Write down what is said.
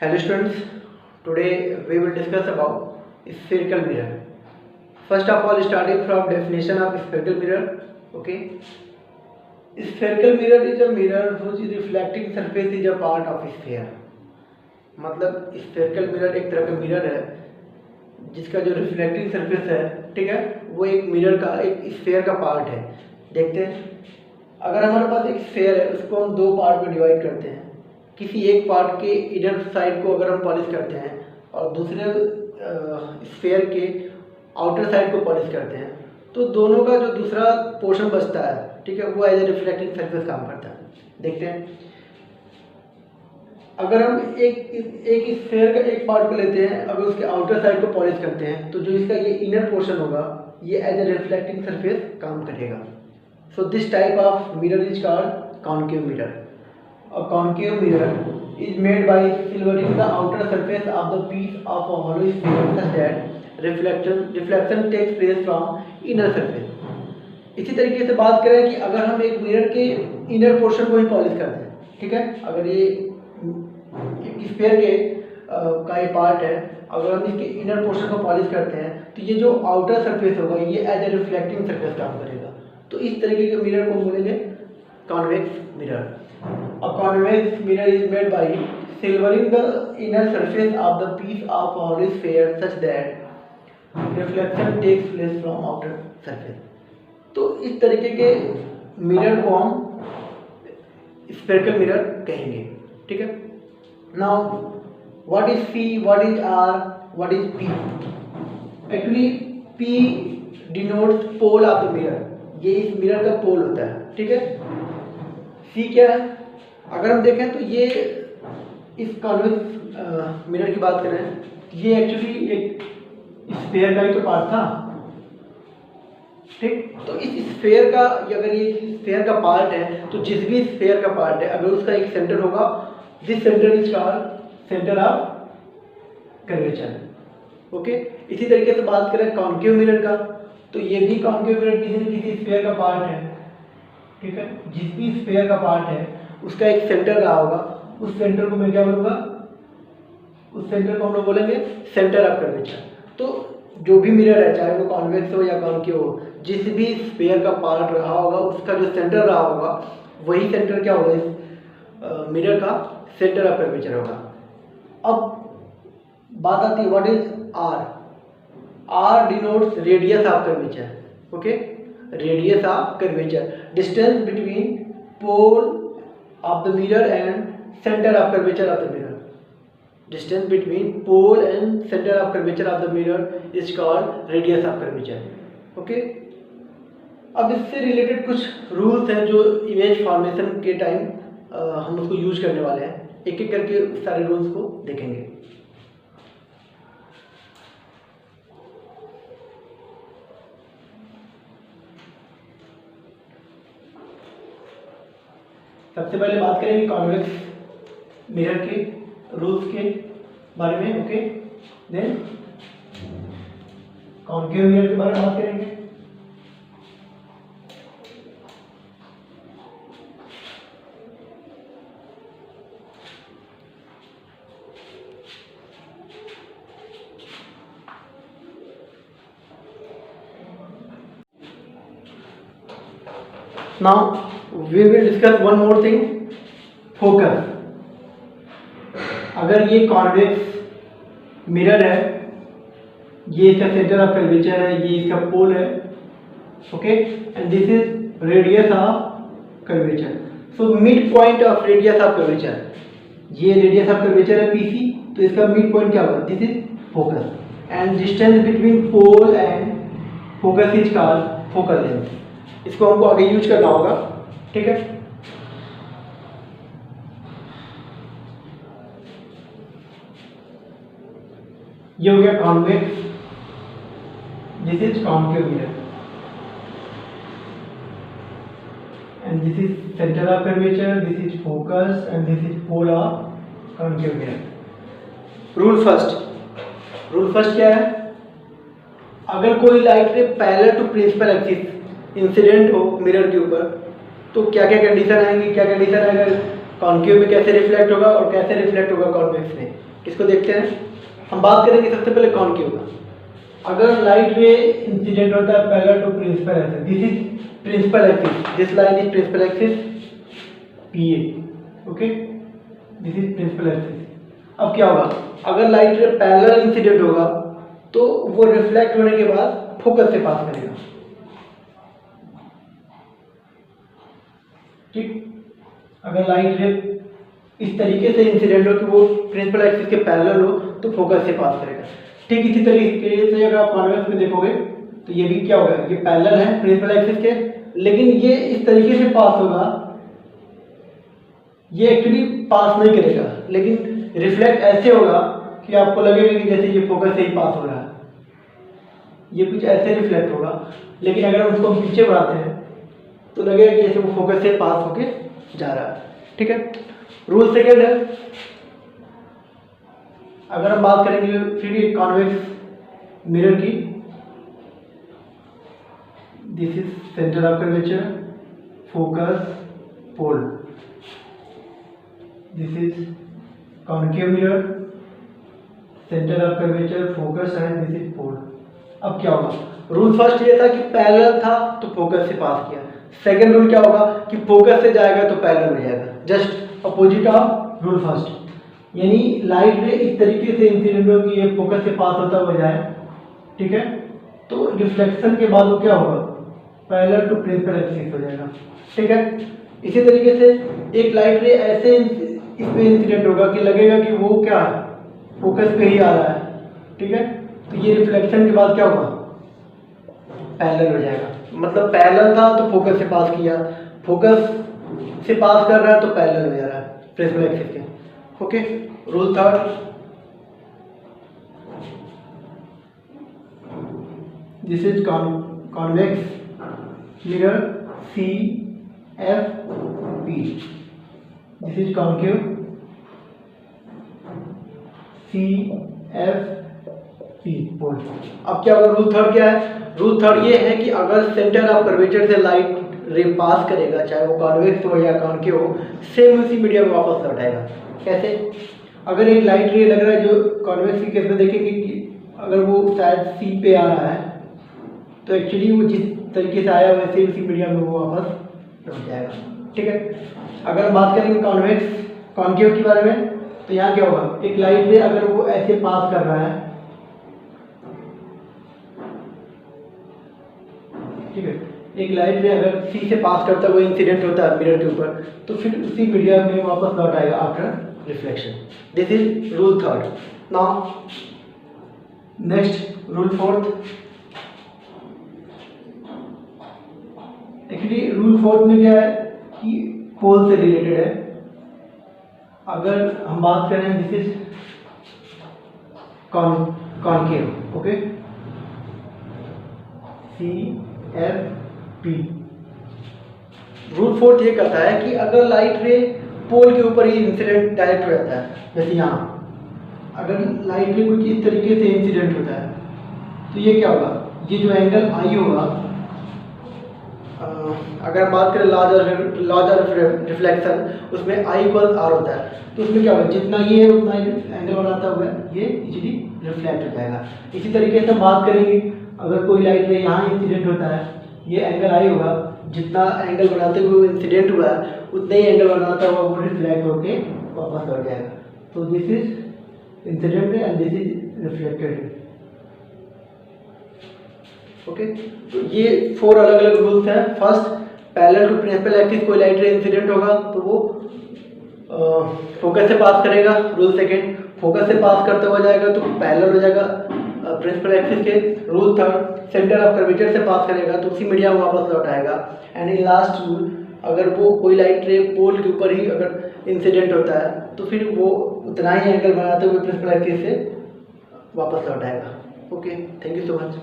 Hello students, today we will discuss about spherical mirror. First of all, starting from definition of spherical mirror. Okay, spherical mirror is a mirror whose reflecting surface is a part of sphere. मतलब spherical mirror एक तरह का mirror है जिसका जो reflecting surface है, ठीक है, वो एक मिरर का एक स्फेयर का पार्ट है। देखते हैं, अगर हमारे पास एक स्फेयर है उसको हम दो पार्ट में डिवाइड करते हैं। किसी एक पार्ट के इनर साइड को अगर हम पॉलिश करते हैं और दूसरे स्फेयर के आउटर साइड को पॉलिश करते हैं तो दोनों का जो दूसरा पोर्शन बचता है, ठीक है, वो एज ए रिफ्लेक्टिंग सरफेस काम करता है। देखते हैं, अगर हम एक स्फेयर का एक पार्ट को लेते हैं, अगर उसके आउटर साइड को पॉलिश करते हैं तो जो इसका ये इनर पोर्शन होगा ये एज ए रिफ्लेक्टिंग सरफेस काम करेगा। So this type of mirror is called concave mirror. A concave mirror is made by silvering the outer surface of the piece of a hollow sphere such that reflection takes place from inner surface. इसी तरीके से बात करें कि अगर हम एक mirror के इनर पोर्शन को ही पॉलिश करते हैं, ठीक है, अगर ये स्फेयर के का ये पार्ट है, अगर हम इसके इनर पोर्शन को पॉलिश करते हैं तो ये जो आउटर सरफेस होगा ये एज ए रिफ्लेक्टिंग सरफेस काम करेगा। तो इस तरीके के मिरर को हम बोलेंगे convex mirror. A convex mirror is made by silvering the inner surface of the piece of hollow sphere such that reflection takes place from outer surface. तो इस तरीके के मिरर को हम स्फेरिकल मिरर कहेंगे, ठीक है। Now what is P, what is R, what is P? Actually P denotes pole of the mirror, ये इस मिरर का पोल होता है, ठीक है। C क्या है? अगर हम देखें तो ये इस कॉन्वेक्स मिरर की बात करें, ये एक्चुअली एक स्फेयर का ही तो पार्ट था, ठीक। तो इस स्फेयर का, अगर ये स्फेयर का पार्ट है तो जिस भी स्फेयर का पार्ट है अगर उसका एक सेंटर होगा, this centre is called centre of curvature. Okay, इसी तरीके से बात करें कॉन्केव मिरर का, तो ये भी कॉन्केव मिरर किसी न किसी स्फेयर का पार्ट है, ठीक है। जिस भी स्फेयर का पार्ट है उसका एक सेंटर रहा होगा, उस सेंटर को मैं क्या बोलूँगा, उस सेंटर को हम लोग बोलेंगे सेंटर ऑफ कर्वेचर। तो जो भी मिरर है, चाहे वो कॉन्वेक्स हो या कॉन्केव हो, जिस भी स्फेयर का पार्ट रहा होगा उसका जो सेंटर रहा होगा वही सेंटर क्या होगा, इस मिरर का सेंटर ऑफ कर्वेचर होगा। अब बात आती है what is R. R denotes radius of curvature. Okay, radius of curvature, distance between pole of the mirror and center of curvature of the mirror. Distance between pole and center of curvature of the mirror is called radius of curvature. Okay? अब इससे related कुछ rules हैं जो image formation के time हम उसको use करने वाले हैं। एक एक करके सारे रूल्स को देखेंगे। सबसे पहले बात करेंगे कॉन्वेक्स मिरर के रूल्स के बारे में। ओके, देन कॉन्केव मिरर के बारे में बात करेंगे। Now we will discuss one more thing, focus। अगर ये कॉन्वेक्स मिरर है, ये इसका सेंटर ऑफ कर्वेचर है, ये इसका पोल है, okay, and this is radius of curvature. So mid point of radius of curvature, ये रेडियस ऑफ कर्वेचर है पीसी, तो इसका मिड पॉइंट क्या होगा, this is focus. And distance between pole and focus is called focal length. इसको हमको आगे use करना होगा, ठीक है। ये हो गया convex, this is concave mirror and this is centre of curvature, this is focus and this is pole of concave mirror. Rule first क्या है, अगर कोई light ray parallel to principal axis incident हो मिरर के ऊपर तो क्या क्या कंडीशन आएंगी, क्या कंडीशन आएगा, कॉन्केव में कैसे रिफ्लेक्ट होगा और कैसे रिफ्लेक्ट होगा कॉन्वेक्स में, इसको देखते हैं। हम बात करेंगे सबसे पहले कॉन्केव का। अगर लाइट रे इंसिडेंट होता है parallel to principal axis, this is principal axis, this line is principal axis PA, okay, this is principal axis. अब क्या होगा, अगर लाइट रे पैरेलल इंसिडेंट होगा तो वो रिफ्लेक्ट होने के बाद फोकस से पास करेगा, ठीक। अगर लाइट रे इस तरीके से इंसिडेंट हो कि वो प्रिंसिपल एक्सिस के पैरेलल हो तो फोकस से पास करेगा। ठीक इसी तरीके से अगर आप कॉन्वेक्स में देखोगे तो ये भी क्या होगा, ये पैरेलल है प्रिंसिपल एक्सिस के, लेकिन ये इस तरीके से पास होगा, ये एक्चुअली पास नहीं करेगा, लेकिन रिफ्लेक्ट ऐसे होगा कि आपको लगेगा कि जैसे ये फोकस से ही पास हो रहा है, ये कुछ ऐसे रिफ्लेक्ट होगा। लेकिन अगर हम उसको पीछे बढ़ाते हैं तो लगेगा कि जैसे वो फोकस से पास होके जा रहा है, ठीक है। रूल सेकेंड है, अगर हम बात करेंगे फिर ये कॉन्वेक्स मिरर की, this is centre of curvature, focus, pole, this is concave mirror, centre of curvature, focus and this is pole. अब क्या होगा, रूल फर्स्ट ये था कि पैरेलल था तो फोकस से पास किया। सेकेंड रूल क्या होगा कि फोकस से जाएगा तो पैरेलल हो जाएगा, just opposite of rule first. यानी लाइट रे इस तरीके से इंसिडेंट हो कि ये फोकस से पास होता हुआ जाए, ठीक है, तो रिफ्लेक्शन के बाद वो क्या होगा, पैरेलल टू प्रिंसिपल एक्सिस हो जाएगा, ठीक है। इसी तरीके से एक लाइट रे ऐसे इसमें इंसिडेंट होगा कि लगेगा कि वो क्या है, फोकस पे ही आ रहा है, ठीक है, तो ये रिफ्लेक्शन के बाद क्या होगा, पैरेलल हो जाएगा। मतलब पैरेलल था तो फोकस से पास किया, फोकस से पास कर रहा है तो पैरेलल हो जा रहा है प्रिंसिपल एक्सिस के, okay. Rule third, this is convex mirror CFP, this is concave CFP पोल। अब क्या होगा, रूल थर्ड क्या है, रूल थर्ड ये है कि अगर सेंटर ऑफ कर्वेचर से लाइट रे पास करेगा, चाहे वो कॉन्वेक्स हो या कॉन्केव हो, सेम उसी मीडियम में वापस लौटाएगा। कैसे, अगर एक लाइट रे लग रहा है, जो कॉन्वेक्स के केस में देखेंगे कि अगर वो शायद C पे आ रहा है तो एक्चुअली वो जिस तरीके से आया वैसे उसी मीडियम में वो वापस लौट जाएगा, ठीक है। अगर हम बात करेंगे कॉन्वेक्स कॉन्केव के बारे में तो यहाँ क्या होगा, एक लाइट रे अगर वो ऐसे पास कर रहा है, ठीक है, एक लाइट रे अगर C से पास करता है, वो इंसिडेंट होता है मिरर के ऊपर, तो फिर उसी मीडियम में वापस लौट आएगा after reflection. This is rule third. Now next rule fourth. Actually rule fourth में क्या है कि पोल से रिलेटेड है। अगर हम बात करें, this is concave, okay, CFP। Rule fourth ये कहता है कि अगर लाइट रे पोल के ऊपर ही इंसिडेंट डायरेक्ट हो जाता है, जैसे यहाँ अगर लाइट रे कुछ इस तरीके से इंसिडेंट होता है तो ये क्या होगा, ये जो एंगल आई होगा, अगर बात करें लॉज ऑफ रिफ्लेक्शन, उसमें I = R होता है, तो उसमें क्या होगा, जितना ये है उतना एंगल बनाता हुआ ये इजीली रिफ्लेक्ट हो जाएगा। इसी तरीके से हम बात करेंगे, अगर कोई लाइट रे यहाँ इंसिडेंट होता है, ये एंगल I होगा, जितना एंगल बनाते हुए इंसिडेंट हुआ है उतना ही एंगल बनाता हुआ वो रिफ्लेक्ट होके वापस लौट जाएगा। तो this is incident and this is reflected, okay. तो ये 4 अलग अलग रूल्स हैं। First, parallel to principal axis कोई लाइट रे इंसिडेंट होगा तो वो फोकस से पास करेगा। रूल सेकेंड, फोकस से पास करते हुआ जाएगा तो पैरेलल हो जाएगा प्रिंसिपल एक्सिस के। Rule third, centre of curvature से पास करेगा तो उसी मीडियम में वापस लौट आएगा। एंड इन लास्ट रूल, अगर वो कोई लाइट रे पोल के ऊपर ही अगर इंसिडेंट होता है तो फिर वो उतना ही एंगल बनाते हुए प्रिंसिपल एक्सिस से वापस लौट आएगा। Okay, thank you so much.